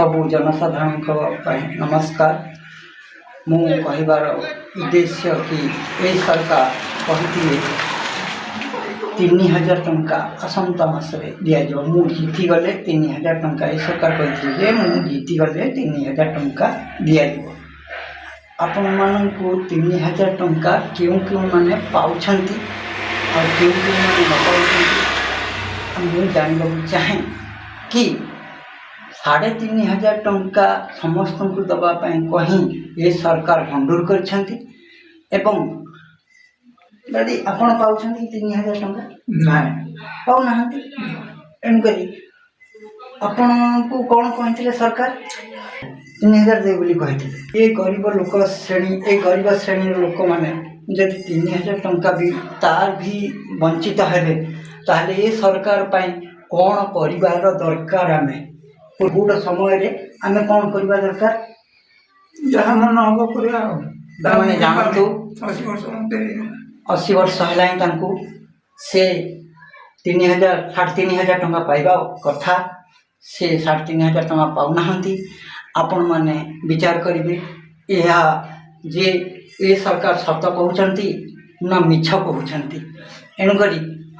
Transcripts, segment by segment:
सबु जनसाधारण नमस्कार। मु कहबार उद्देश्य कि ये सरकार कहती 3000 टंका आसंता मासरे दिज्व मु जीति गले 3000 टंका ये सरकार कहती मु जीति गले 3000 टंका दिज्व आपण मानू 3000 टंका क्यों क्यों मैंने पाँच और क्यों क्यों मैंने न पाँच मुझे जानवा चाहे कि 3500 टंका समस्त को दवापाई कहीं ये सरकार भंडूर कर दादी आपण पाँच 3000 टंका ना पाऊना एणुक आपण को कौन कहते सरकार 3000 दे बोली कहते ये गरीब लोक श्रेणी ये गरीब श्रेणी लोक मैंने जदि 3000 टंका भी तार भी वंचित हेले ताहले ये सरकार पाई कौन परिवार दरकार आमे गोटे समय आम कौन करवा दरकार जहाँ मन हम कर मैंने जानतु 80 वर्ष है से 3000 3500 टंका पाइबा कथा से 3500 टंका पाऊना आपण मैंने विचार करेंगे यह जे ये सरकार सत कहते ना मिछ कहते एणुक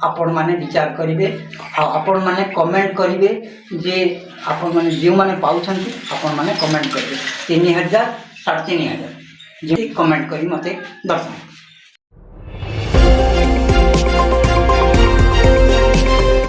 आपण मैंने विचार करेंगे आपण मैंने कमेंट करेंगे जे आपण मैंने जो मैंने पाँच आपण मैंने कमेंट करेंगे 3000 3500 जी कमेंट करी मते दर्शन।